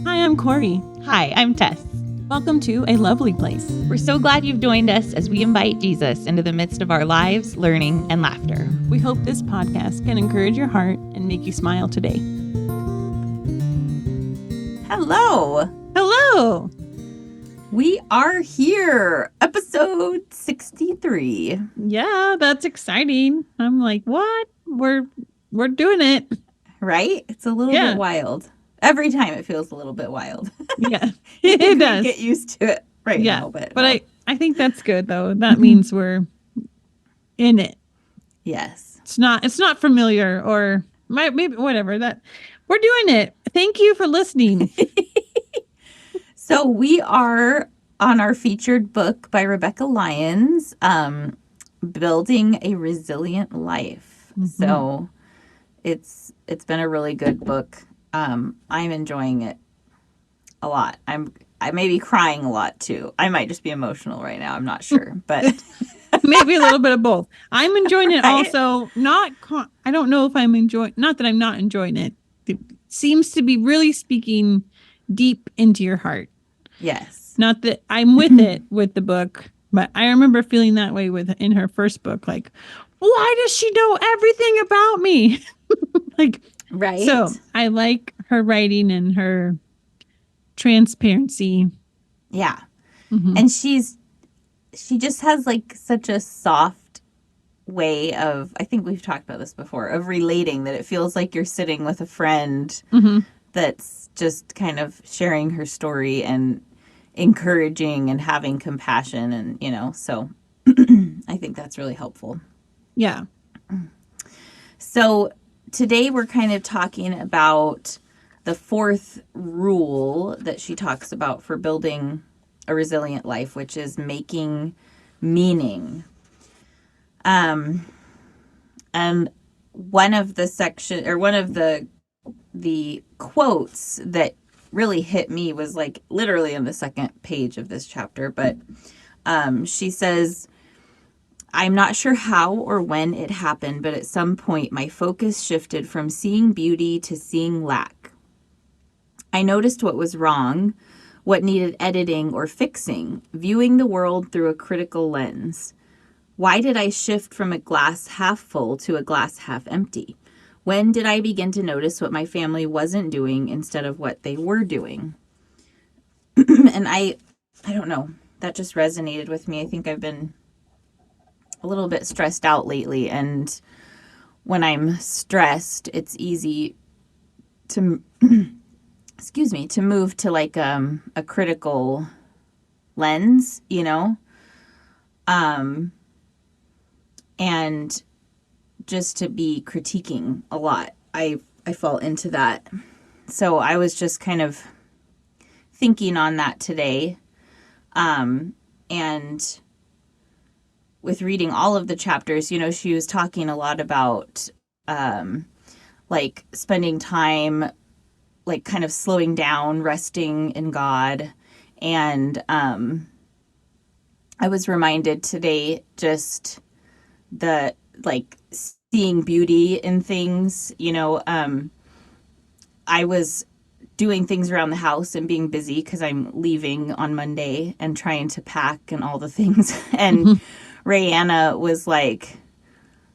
Hi, I'm Corey. Hi, I'm Tess. Welcome to A Lovely Place. We're so glad you've joined us as we invite Jesus into the midst of our lives, learning, and laughter. We hope this podcast can encourage your heart and make you smile today. Hello. Hello. We are here. Episode 63. Yeah, that's exciting. I'm like, what? We're doing it. Right? It's a little bit wild. Every time it feels a little bit wild. Yeah, it does. Get used to it now. But no. I think that's good, though. That means we're in it. Yes. It's not familiar or maybe whatever. That we're doing it. Thank you for listening. So we are on our featured book by Rebekah Lyons, Building a Resilient Life. Mm-hmm. So it's been a really good book. I'm enjoying it a lot. I may be crying a lot too. I might just be emotional right now. I'm not sure, but maybe a little bit of both. I'm enjoying it also. I don't know if I'm enjoying. Not that I'm not enjoying it. It seems to be really speaking deep into your heart. Yes. Not that I'm with it with the book, but I remember feeling that way in her first book. Like, why does she know everything about me? Right. So I like her writing and her transparency. Yeah. Mm-hmm. And she just has like such a soft way of, I think we've talked about this before, of relating, that it feels like you're sitting with a friend that's just kind of sharing her story and encouraging and having compassion. And, so I think that's really helpful. Yeah. So today we're kind of talking about the fourth rule that she talks about for building a resilient life, which is making meaning. And one of the quotes that really hit me was like literally in the second page of this chapter, but she says, I'm not sure how or when it happened, but at some point my focus shifted from seeing beauty to seeing lack. I noticed what was wrong, what needed editing or fixing, viewing the world through a critical lens. Why did I shift from a glass half full to a glass half empty? When did I begin to notice what my family wasn't doing instead of what they were doing? And I don't know, that just resonated with me. I think I've been a little bit stressed out lately, and when I'm stressed, it's easy to to move to like a critical lens, and just to be critiquing a lot. I fall into that. So I was just kind of thinking on that today, and with reading all of the chapters, she was talking a lot about, like spending time, like kind of slowing down, resting in God. And, I was reminded today just the, like, seeing beauty in things, I was doing things around the house and being busy because I'm leaving on Monday and trying to pack and all the things. And Rayanna was like,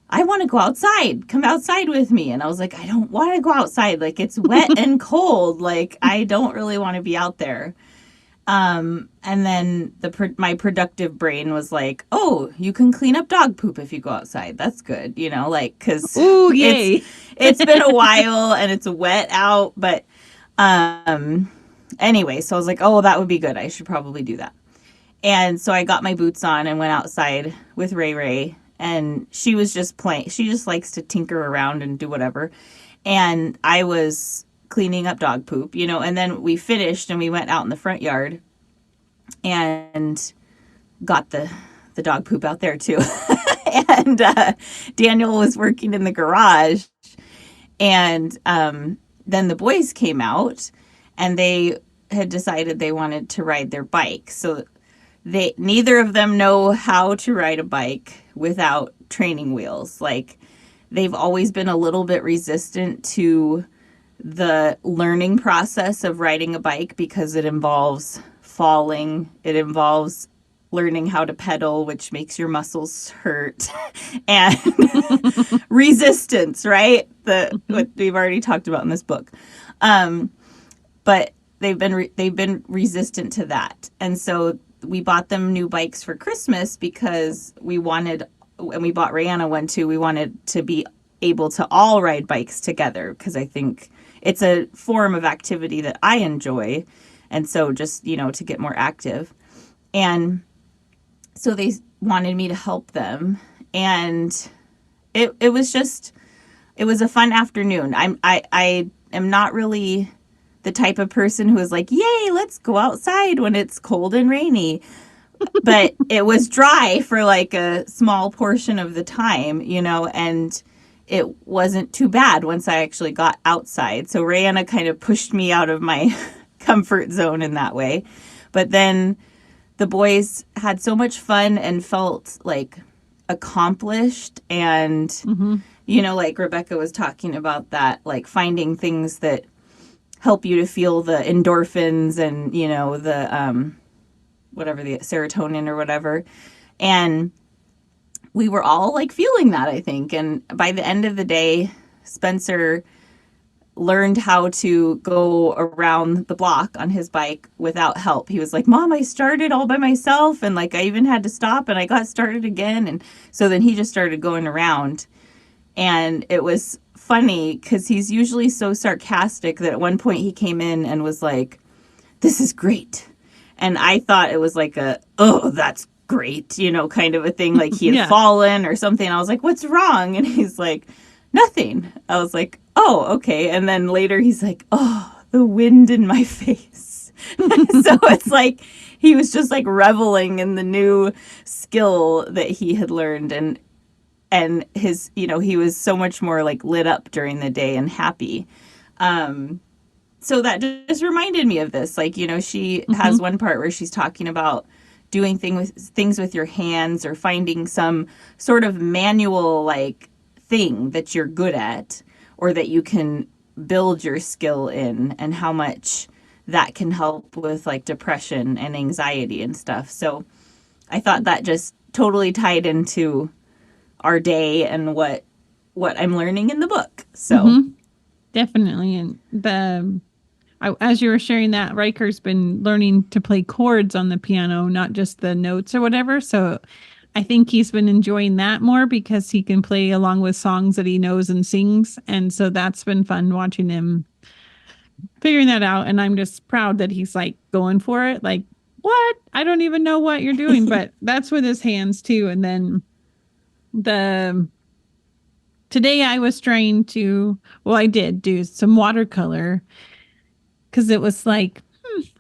I want to go outside. Come outside with me. And I was like, I don't want to go outside. Like, it's wet and cold. Like, I don't really want to be out there. And then my productive brain was like, oh, you can clean up dog poop if you go outside. That's good. Because ooh, yay. It's been a while and it's wet out. But anyway, so I was like, oh, that would be good. I should probably do that. And so I got my boots on and went outside with Ray, and she was just playing. She just likes to tinker around and do whatever. And I was cleaning up dog poop, and then we finished and we went out in the front yard and got the dog poop out there too. And Daniel was working in the garage, and then the boys came out and they had decided they wanted to ride their bike. So neither of them know how to ride a bike without training wheels. Like, they've always been a little bit resistant to the learning process of riding a bike because it involves falling. It involves learning how to pedal, which makes your muscles hurt, and resistance, right? What we've already talked about in this book. But they've been resistant to that. And so we bought them new bikes for Christmas because we wanted, and we bought Rihanna one too. We wanted to be able to all ride bikes together because I think it's a form of activity that I enjoy. And so just, to get more active. And so they wanted me to help them. And it was a fun afternoon. I am not really the type of person who is like, yay, let's go outside when it's cold and rainy. But it was dry for like a small portion of the time, and it wasn't too bad once I actually got outside. So Rihanna kind of pushed me out of my comfort zone in that way. But then the boys had so much fun and felt like accomplished. And, like Rebekah was talking about that, like finding things that help you to feel the endorphins and, the whatever, the serotonin or whatever. And we were all like feeling that, I think. And by the end of the day, Spencer learned how to go around the block on his bike without help. He was like, Mom, I started all by myself. And like, I even had to stop and I got started again. And so then he just started going around. And it was funny because he's usually so sarcastic that at one point he came in and was like, this is great. And I thought it was like oh, that's great, kind of a thing. Like he had fallen or something. I was like, what's wrong? And he's like, nothing. I was like, oh, okay. And then later he's like, oh, the wind in my face. So it's like he was just like reveling in the new skill that he had learned. And his, he was so much more like lit up during the day and happy. So that just reminded me of this. Like, she has one part where she's talking about doing things with your hands or finding some sort of manual like thing that you're good at or that you can build your skill in, and how much that can help with like depression and anxiety and stuff. So I thought that just totally tied into our day and what I'm learning in the book. So definitely. And as you were sharing that, Riker's been learning to play chords on the piano, not just the notes or whatever. So I think he's been enjoying that more because he can play along with songs that he knows and sings. And so that's been fun watching him figuring that out. And I'm just proud that he's like going for it. Like, what? I don't even know what you're doing, but that's with his hands too. And then today I was trying to, I did do some watercolor because it was like,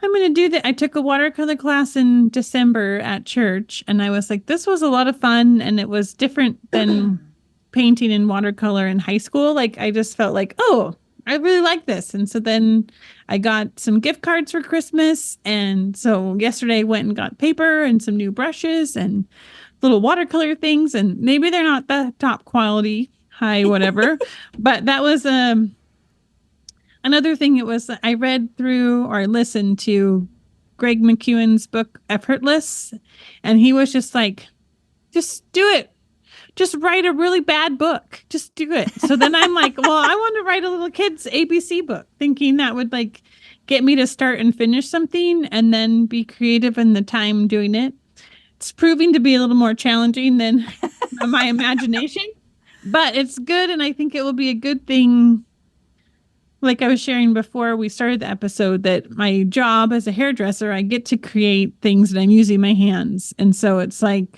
I'm going to do that. I took a watercolor class in December at church, and I was like, this was a lot of fun. And it was different than painting in watercolor in high school. Like, I just felt like, oh, I really like this. And so then I got some gift cards for Christmas. And so yesterday I went and got paper and some new brushes and little watercolor things. And maybe they're not the top quality, high, whatever, but that was, another thing. It was, I read through or listened to Greg McKeown's book, Effortless. And he was just like, just do it. Just write a really bad book. Just do it. So then I'm like, well, I want to write a little kid's ABC book, thinking that would like get me to start and finish something and then be creative in the time doing it. It's proving to be a little more challenging than my imagination, but it's good. And I think it will be a good thing. Like I was sharing before we started the episode, that my job as a hairdresser, I get to create things that I'm using my hands. And so it's like,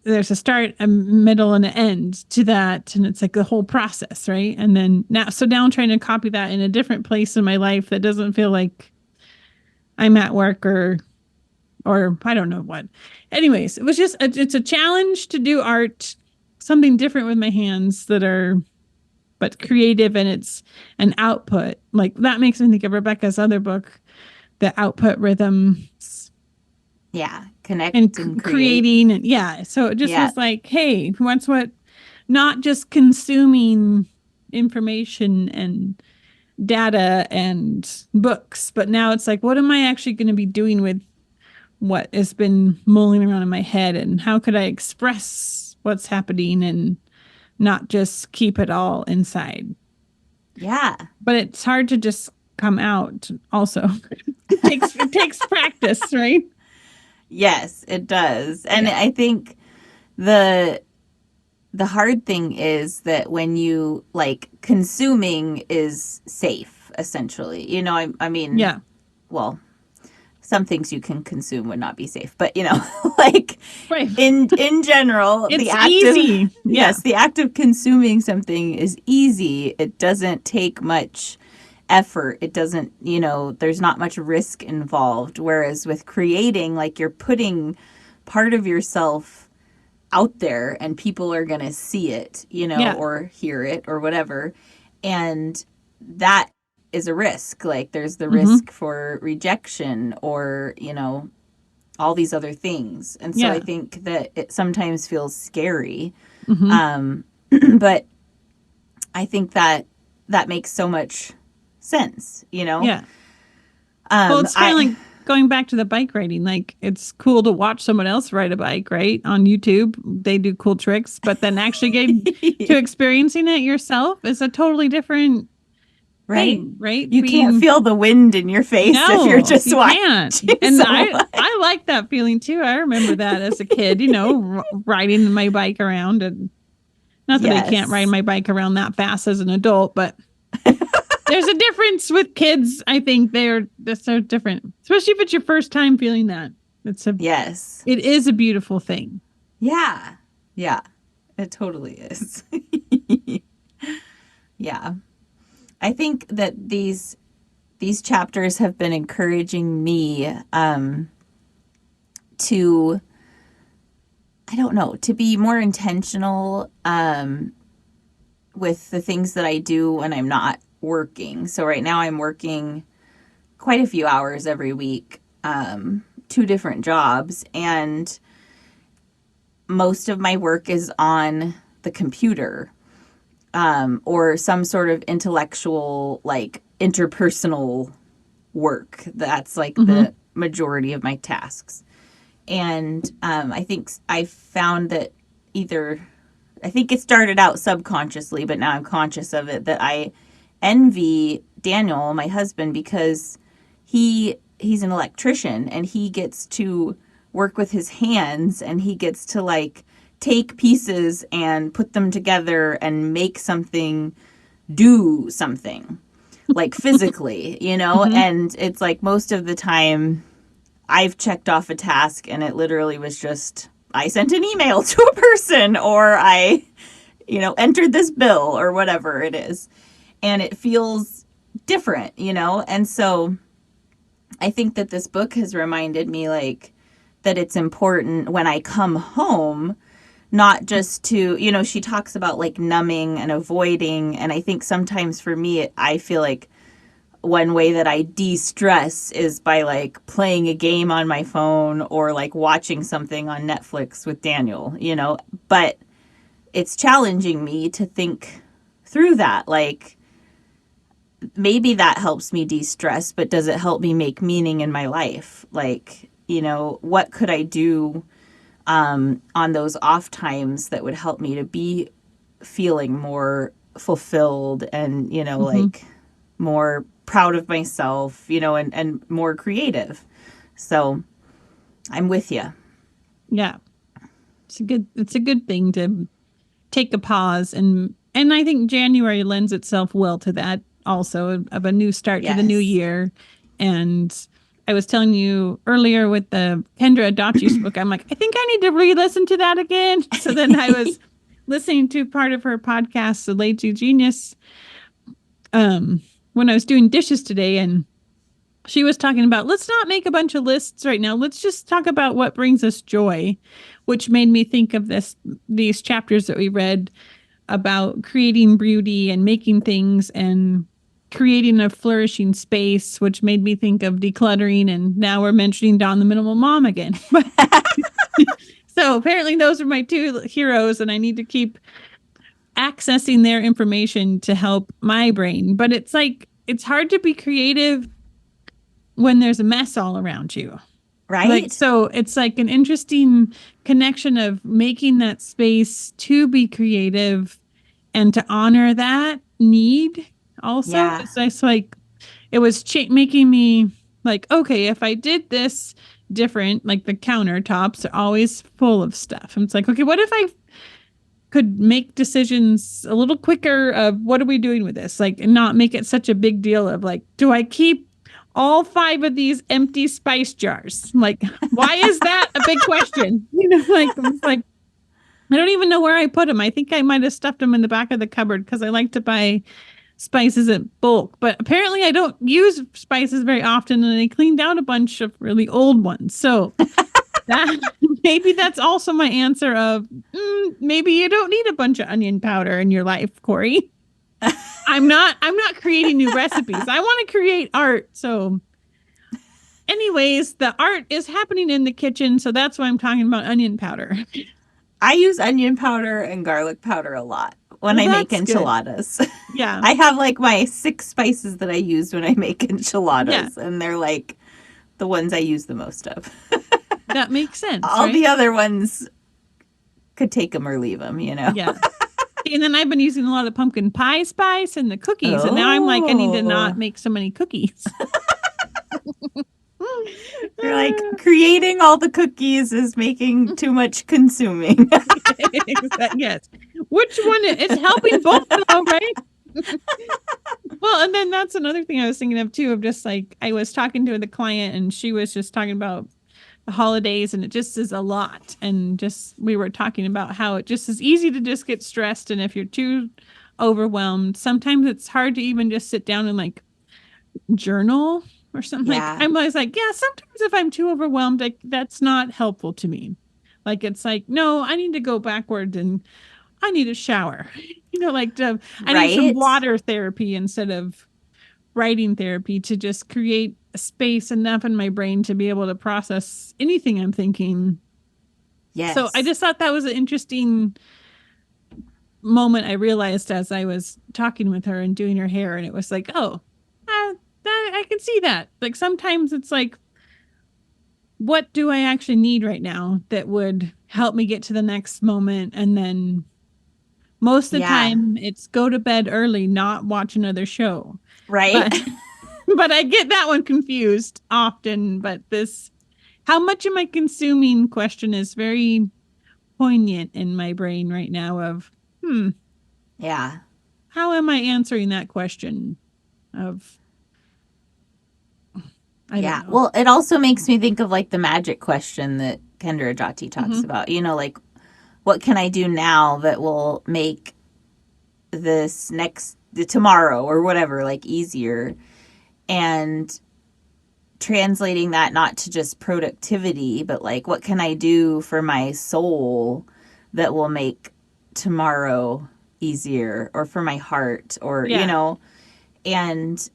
there's a start, a middle, and an end to that. And it's like the whole process, right? And then now I'm trying to copy that in a different place in my life that doesn't feel like I'm at work or I don't know what. Anyways, it was just, it's a challenge to do art, something different with my hands but creative, and it's an output. Like that makes me think of Rebekah's other book, The Output Rhythms. Yeah. Connect and creating. And yeah. So it just was like, hey, not just consuming information and data and books, but now it's like, what am I actually going to be doing with what has been mulling around in my head, and how could I express what's happening and not just keep it all inside? Yeah. But it's hard to just come out also. It takes practice, right? Yes, it does. And Yeah. I think the hard thing is that when you like consuming is safe, essentially. You know, I mean, Yeah. well, some things you can consume would not be safe, but you know, like Right. in general, It's the act easy. of Yeah. yes, the act of consuming something is easy. It doesn't take much effort. It doesn't, you know, there's not much risk involved. Whereas with creating, like you're putting part of yourself out there and people are going to see it, you know, Yeah. or hear it or whatever. And that is a risk. Like there's the risk for rejection or, you know, all these other things. And so Yeah. I think that it sometimes feels scary. Mm-hmm. But I think that that makes so much sense, you know? Yeah. Well, it's kind of like going back to the bike riding. Like, it's cool to watch someone else ride a bike, right? On YouTube, they do cool tricks, but then actually getting to experiencing it yourself is a totally different right? thing, right? You can't feel the wind in your face if you're No, just you watching can't. And someone. I like that feeling too. I remember that as a kid, you know, riding my bike around, and not that I can't ride Yes. my bike around that fast as an adult, but there's a difference with kids. I think they're so different, especially if it's your first time feeling that. Yes. It is a beautiful thing. Yeah. Yeah. It totally is. Yeah. I think that these chapters have been encouraging me to, I don't know, to be more intentional with the things that I do when I'm not working. So right now I'm working quite a few hours every week, 2 different jobs, and most of my work is on the computer, or some sort of intellectual, like interpersonal work. That's like the majority of my tasks. And I think I found that I think it started out subconsciously, but now I'm conscious of it, that I envy Daniel, my husband, because he's an electrician and he gets to work with his hands and he gets to like take pieces and put them together and make something do something like physically, you know? And it's like most of the time I've checked off a task and it literally was just I sent an email to a person or I, you know, entered this bill or whatever it is. And it feels different, you know? And so I think that this book has reminded me like that it's important when I come home not just to, you know, she talks about like numbing and avoiding. And I think sometimes for me, I feel like one way that I de-stress is by like playing a game on my phone or like watching something on Netflix with Daniel, you know, but it's challenging me to think through that. Like maybe that helps me de-stress, but does it help me make meaning in my life? Like, you know, what could I do on those off times that would help me to be feeling more fulfilled and, you know, like more proud of myself, you know, and more creative. So I'm with you. Yeah. It's a good thing to take a pause, and I think January lends itself well to that also, of a new start to the new Yes. year. And I was telling you earlier with the Kendra Adachi's book, I'm like, I think I need to re-listen to that again. So then I was listening to part of her podcast, The Lazy Genius, when I was doing dishes today, and she was talking about, let's not make a bunch of lists right now. Let's just talk about what brings us joy, which made me think of these chapters that we read about creating beauty and making things and creating a flourishing space, which made me think of decluttering. And now we're mentioning Dawn the Minimal Mom again. So apparently those are my 2 heroes, and I need to keep accessing their information to help my brain. But it's like, it's hard to be creative when there's a mess all around you. Right? Like, so it's like an interesting connection of making that space to be creative and to honor that need also. Yeah. It's just like, it was making me like, okay, if I did this different, like the countertops are always full of stuff. And it's like, okay, what if I could make decisions a little quicker of what are we doing with this? Like, and not make it such a big deal of like, do I keep all 5 of these empty spice jars? Like, why is that a big question? Like, it's like, I don't even know where I put them. I think I might have stuffed them in the back of the cupboard because I like to buy spices in bulk. But apparently I don't use spices very often, and I cleaned out a bunch of really old ones. So that maybe that's also my answer of maybe you don't need a bunch of onion powder in your life, Corey. I'm not creating new recipes. I want to create art. So anyways, the art is happening in the kitchen, so that's why I'm talking about onion powder. I use onion powder and garlic powder a lot when I make enchiladas. Yeah. I have like my 6 spices that I use when I make enchiladas, and they're like the ones I use the most of. That makes sense. All the other ones could take them or leave them, Yeah. And then I've been using a lot of pumpkin pie spice and the cookies. And now I'm like, I need to not make so many cookies. You're like, creating all the cookies is making too much consuming. Yes. Which one? It's helping both though, right? Well, and then that's another thing I was thinking of too, of just like, I was talking to the client and she was just talking about the holidays, and it just is a lot. And just, we were talking about how it just is easy to just get stressed. And if you're too overwhelmed, sometimes it's hard to even just sit down and like journal or something. Yeah. Like, I'm always like, yeah, sometimes if I'm too overwhelmed, like, that's not helpful to me. Like, it's like, no, I need to go backward and I need a shower, like I need some water therapy instead of writing therapy, to just create a space enough in my brain to be able to process anything I'm thinking. Yes. So I just thought that was an interesting moment. I realized as I was talking with her and doing her hair, and it was like, oh, I can see that. Like, sometimes it's like, what do I actually need right now that would help me get to the next moment? And then most of the time it's go to bed early, not watch another show. Right. But I get that one confused often. But this, how much am I consuming question is very poignant in my brain right now of, yeah, how am I answering that question of, I don't know. Well, it also makes me think of like the magic question that Kendra Jati talks about, like, what can I do now that will make this tomorrow or whatever, like, easier? And translating that not to just productivity, but like, what can I do for my soul that will make tomorrow easier, or for my heart, or, and,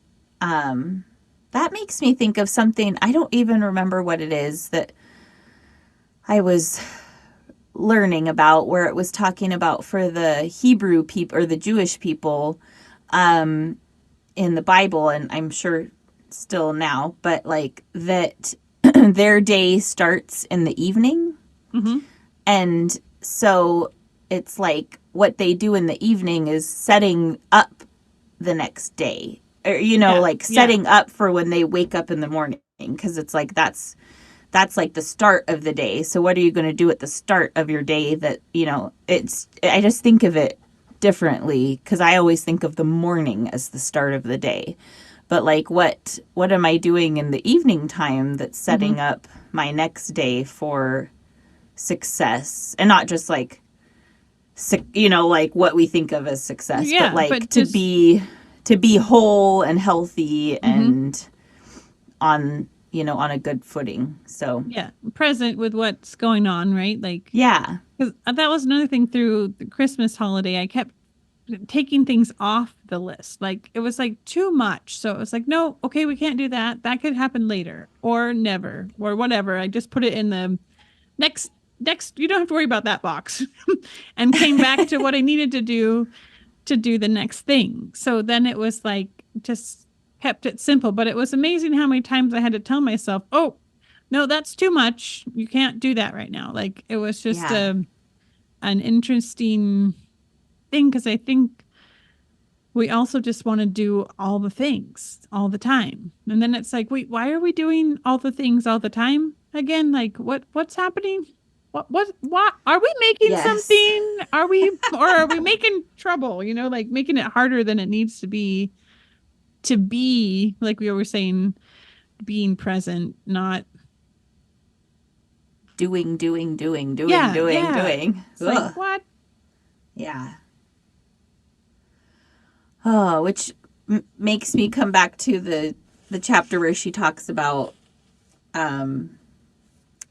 that makes me think of something, I don't even remember what it is, that I was learning about, where it was talking about for the Hebrew people or the Jewish people in the Bible, and I'm sure still now, but like that their day starts in the evening. And so it's like what they do in the evening is setting up the next day. Or, setting up for when they wake up in the morning, because it's like that's like the start of the day. So what are you going to do at the start of your day that, I just think of it differently, because I always think of the morning as the start of the day. But like, what am I doing in the evening time that's setting up my next day for success, and not just like, like what we think of as success, but like to be whole and healthy and on a good footing. So present with what's going on, right? Like, because that was another thing through the Christmas holiday. I kept taking things off the list. Like, it was like too much. So it was like, no, okay, we can't do that. That could happen later or never or whatever. I just put it in the next, you don't have to worry about that box, and came back to what I needed to do the next thing. So then it was like, just kept it simple, but it was amazing how many times I had to tell myself, oh, no, that's too much. You can't do that right now. Like it was just Yeah. an interesting thing because I think we also just want to do all the things all the time. And then it's like, wait, why are we doing all the things all the time again? Like what's happening? What are we making Yes. something? Are we or are we making trouble, like making it harder than it needs to be like we were saying, being present, not Doing. yeah. It's like Ugh. what? Yeah. Oh, which makes me come back to the chapter where she talks about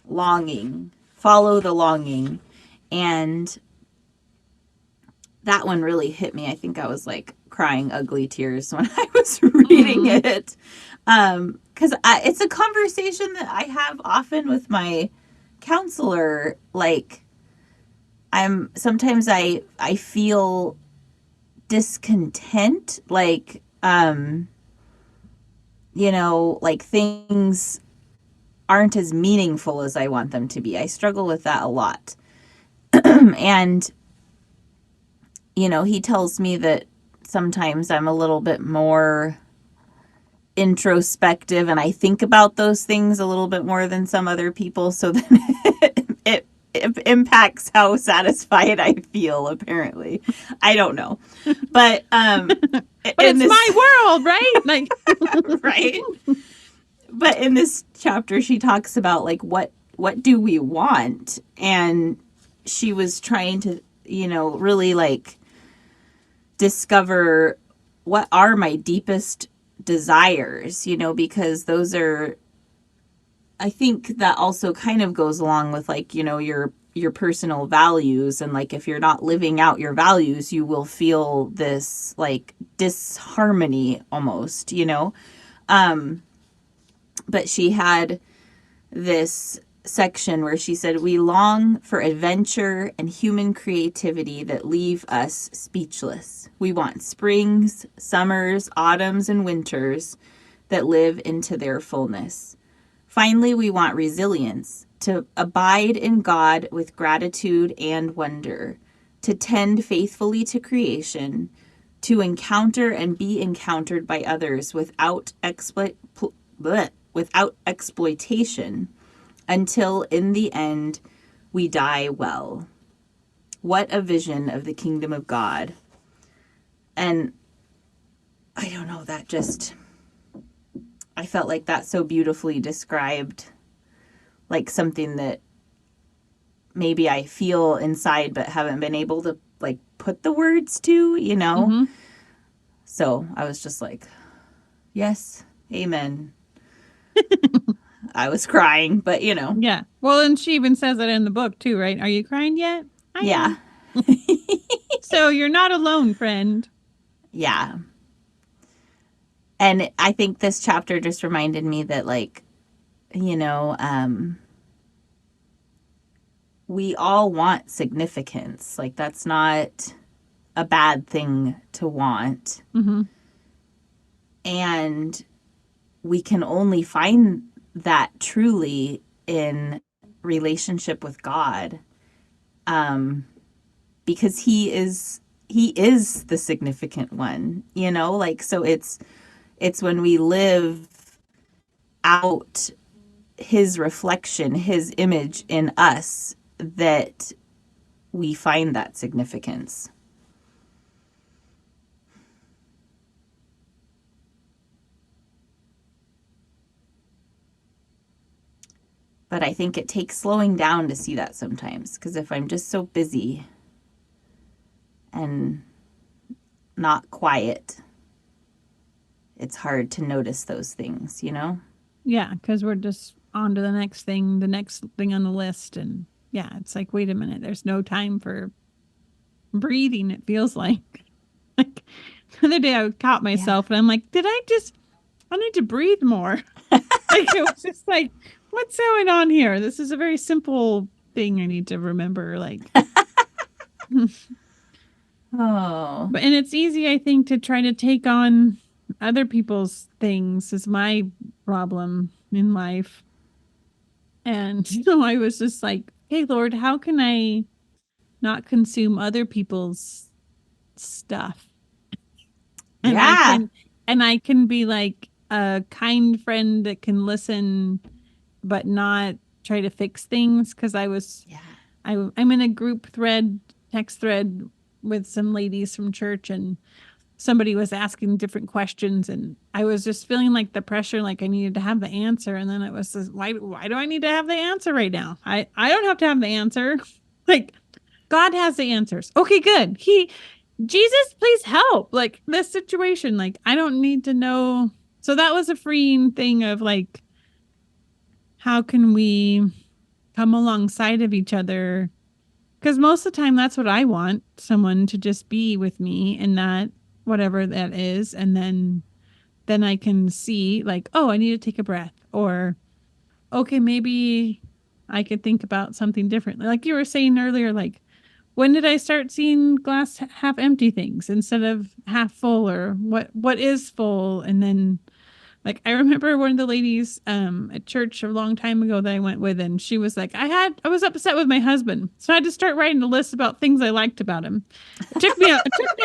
longing, follow the longing, and that one really hit me. I think I was like crying ugly tears when I was reading it, because it's a conversation that I have often with my counselor. Like, sometimes I feel discontent, like like things aren't as meaningful as I want them to be. I struggle with that a lot. And he tells me that sometimes I'm a little bit more introspective and I think about those things a little bit more than some other people, so then it impacts how satisfied I feel, apparently. I don't know. But but it's my world, right? Like right. But in this chapter she talks about like what do we want, and she was trying to really like discover what are my deepest desires, because those are, I think that also kind of goes along with like, your personal values, and like if you're not living out your values, you will feel this like disharmony almost, but she had this section where she said, we long for adventure and human creativity that leave us speechless. We want springs, summers, autumns, and winters that live into their fullness. Finally, we want resilience, to abide in God with gratitude and wonder, to tend faithfully to creation, to encounter and be encountered by others without exploitation, until in the end we die well. What a vision of the kingdom of God. And I don't know, I felt like that so beautifully described like something that maybe I feel inside but haven't been able to like put the words to, Mm-hmm. So I was just like, yes, amen. I was crying, but Yeah. Well, and she even says that in the book too, right? Are you crying yet? I yeah. am. So you're not alone, friend. Yeah. And I think this chapter just reminded me that like, we all want significance. Like that's not a bad thing to want. Mm-hmm. And we can only find that truly in relationship with God, because he is the significant one, like, so it's when we live out his reflection, his image in us, that we find that significance. But I think it takes slowing down to see that sometimes, because if I'm just so busy and not quiet, it's hard to notice those things, Yeah, because we're just on to the next thing on the list. And yeah, it's like, wait a minute, there's no time for breathing, it feels like. Like the other day I caught myself and I'm like, I need to breathe more. Like it was just like, what's going on here? This is a very simple thing I need to remember. Like, oh, and it's easy, I think, to try to take on other people's things is my problem in life. And so I was just like, hey, Lord, how can I not consume other people's stuff? And Yeah. I can be like a kind friend that can listen but not try to fix things, because Yeah. I'm in a group thread, text thread with some ladies from church, and somebody was asking different questions, and I was just feeling like the pressure, like I needed to have the answer. And then it was just, why do I need to have the answer right now? I don't have to have the answer. Like, God has the answers. Okay, good. Jesus, please help. Like, this situation, like, I don't need to know. So that was a freeing thing of like, how can we come alongside of each other? Because most of the time, that's what I want, someone to just be with me in that, whatever that is. And then I can see like, oh, I need to take a breath, or okay, maybe I could think about something differently. Like you were saying earlier, like, when did I start seeing glass half empty things instead of half full, or what is full? And then, like, I remember one of the ladies at church a long time ago that I went with, and she was like, I was upset with my husband, so I had to start writing a list about things I liked about him. It took me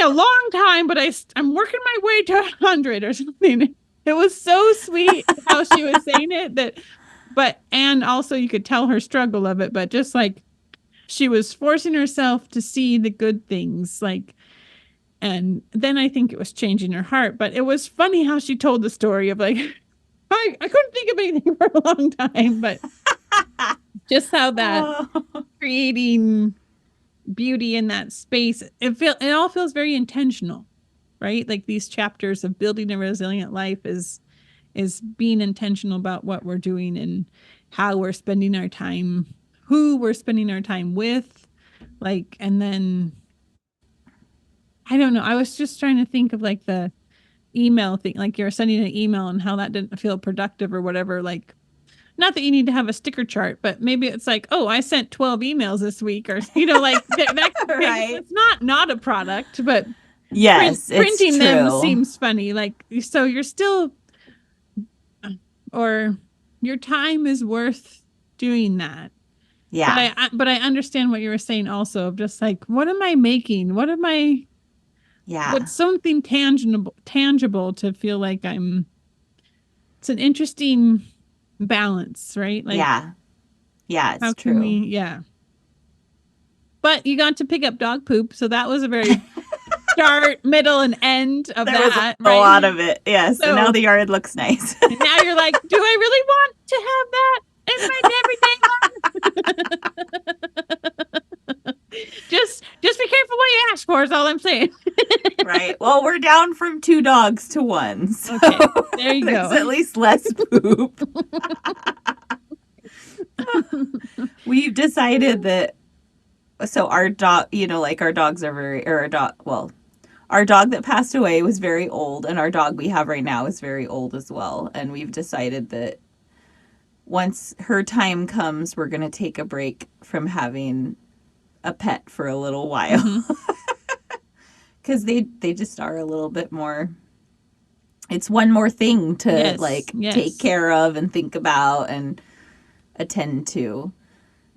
a long time, but I'm working my way to 100 or something. It was so sweet how she was saying it, and also you could tell her struggle of it, but just like she was forcing herself to see the good things, like. And then I think it was changing her heart. But it was funny how she told the story of like, I couldn't think of anything for a long time, but just how that Oh. creating beauty in that space, it all feels very intentional, right? Like these chapters of building a resilient life is being intentional about what we're doing and how we're spending our time, who we're spending our time with, like. And then I don't know. I was just trying to think of like the email thing, like you're sending an email and how that didn't feel productive or whatever. Like, not that you need to have a sticker chart, but maybe it's like, oh, I sent 12 emails this week, or, like Right. it's not a product, but Yes, it's printing them true. seems funny. Like, so you're still, or your time is worth doing that. Yeah. But I understand what you were saying also, of just like, what am I making? Yeah. What's something tangible to feel like it's an interesting balance, right? Like, Yeah. Yeah, how it's can we, true. yeah. But you got to pick up dog poop, so that was a very start, middle, and end of There was that, a right? lot of it. Yes. And now So the yard looks nice. now you're like, do I really want to have that in my everyday life? Just be careful what you ask for, is all I'm saying. Right. Well, we're down from 2 dogs to 1. So Okay, there you there's go. at least less poop. We've decided that, so our dog, like our dogs are our dog that passed away was very old, and our dog we have right now is very old as well. And we've decided that once her time comes, we're going to take a break from having a pet for a little while. Mm-hmm. Because they just are a little bit more, it's one more thing to take care of and think about and attend to.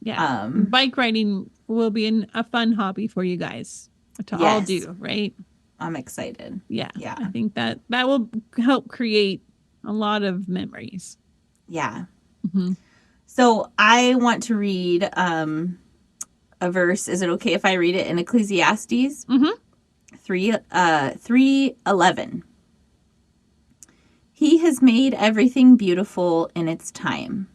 Yeah. Bike riding will be a fun hobby for you guys to all do, right? I'm excited. Yeah. I think that will help create a lot of memories. Yeah. Mm-hmm. So I want to read a verse. Is it okay if I read it in Ecclesiastes? Mm-hmm. 3:11. He has made everything beautiful in its time.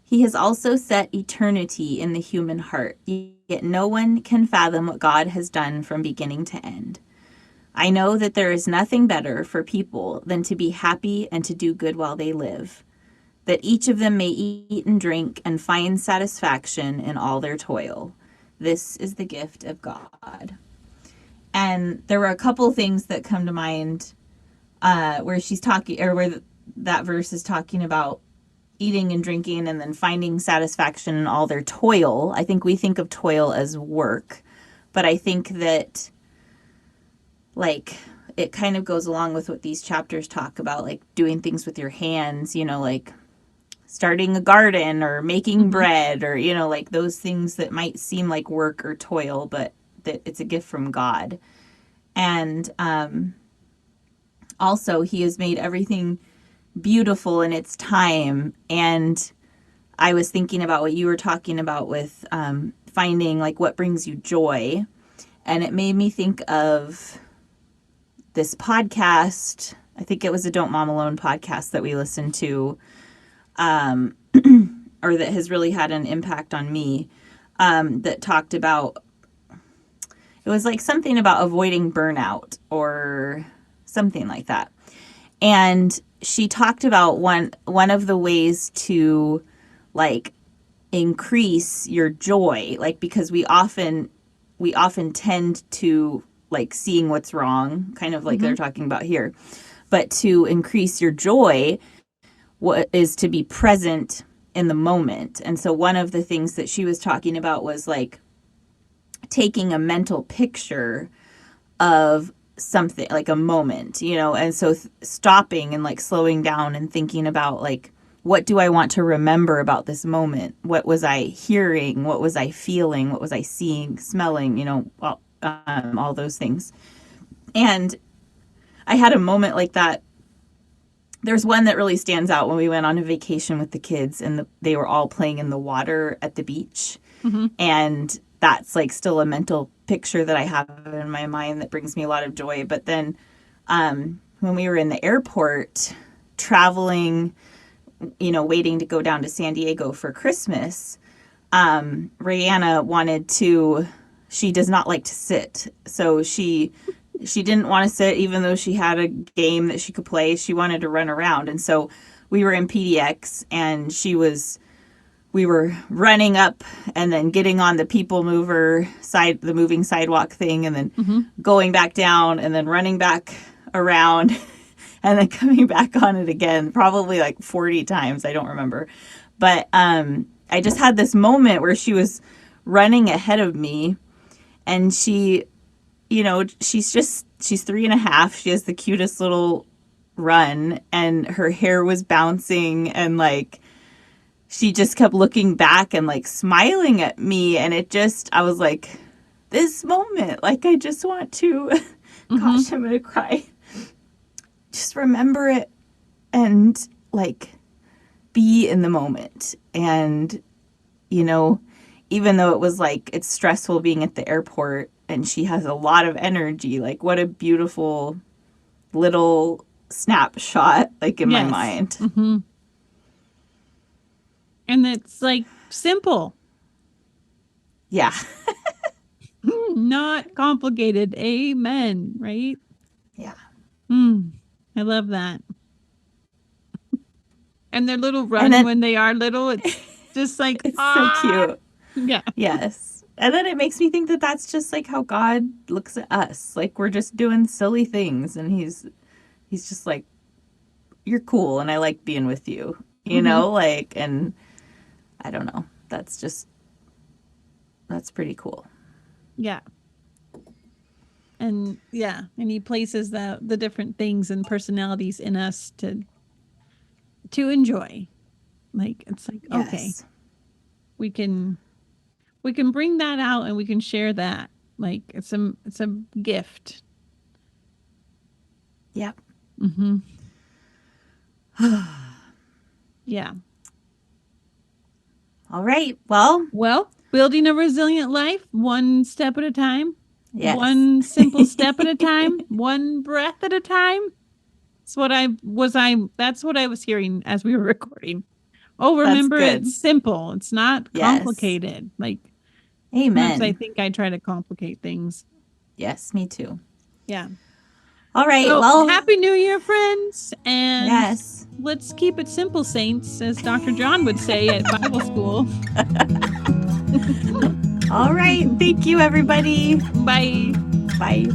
He has also set eternity in the human heart, yet no one can fathom what God has done from beginning to end. I know that there is nothing better for people than to be happy and to do good while they live, that each of them may eat and drink and find satisfaction in all their toil. This is the gift of God. And there were a couple things that come to mind where she's talking, or where that verse is talking about eating and drinking and then finding satisfaction in all their toil. I think we think of toil as work, but I think that, like, it kind of goes along with what these chapters talk about, like doing things with your hands, like starting a garden or making bread, or, like those things that might seem like work or toil, but that it's a gift from God. And also, he has made everything beautiful in its time. And I was thinking about what you were talking about with finding like what brings you joy. And it made me think of this podcast. I think it was a Don't Mom Alone podcast that we listened to, or that has really had an impact on me, that talked about, it was like something about avoiding burnout or something like that. And she talked about one of the ways to like increase your joy, like, because we often tend to like seeing what's wrong, kind of like they're talking about here, but to increase your joy, what is to be present in the moment. And so one of the things that she was talking about was like taking a mental picture of something, like a moment, and so stopping and like slowing down and thinking about like, what do I want to remember about this moment? What was I hearing? What was I feeling? What was I seeing, smelling, all those things. And I had a moment like that. There's one that really stands out when we went on a vacation with the kids, and they were all playing in the water at the beach. And that's like still a mental picture that I have in my mind that brings me a lot of joy. But then when we were in the airport traveling, waiting to go down to San Diego for Christmas, Rihanna she does not like to sit. So she didn't want to sit, even though she had a game that she could play. She wanted to run around. And so we were in PDX, and we were running up and then getting on the people mover side, the moving sidewalk thing, and then going back down and then running back around and then coming back on it again, probably like 40 times. I don't remember. But I just had this moment where she was running ahead of me, and she's 3.5. She has the cutest little run, and her hair was bouncing, and like, she just kept looking back and like smiling at me. And I was like, this moment, like, I just want to, gosh, I'm going to cry. Just remember it and like be in the moment. And, even though it was like, it's stressful being at the airport and she has a lot of energy, like what a beautiful little snapshot, like in my mind. And it's like simple. Yeah. Not complicated. Amen. Right? Yeah. I love that. And their little run when they are little, it's just like, it's so cute. Yeah. Yes. And then it makes me think that that's just like how God looks at us. Like, we're just doing silly things, and he's just like, you're cool, and I like being with you, like, and I don't know. That's pretty cool. Yeah. And he places the different things and personalities in us to enjoy. Like, it's like, okay, we can bring that out and we can share that. Like, it's a gift. Yep. Yeah. All right. Well, building a resilient life, one step at a time. Yes. One simple step at a time, one breath at a time. That's what I was hearing as we were recording. Oh, remember, it's simple. It's not complicated. Like, amen. I think I try to complicate things. Yes, me too. Yeah. All right. So, well, Happy New Year, friends. And yes, let's keep it simple, saints, as Dr. John would say at Bible school. All right. Thank you, everybody. Bye. Bye.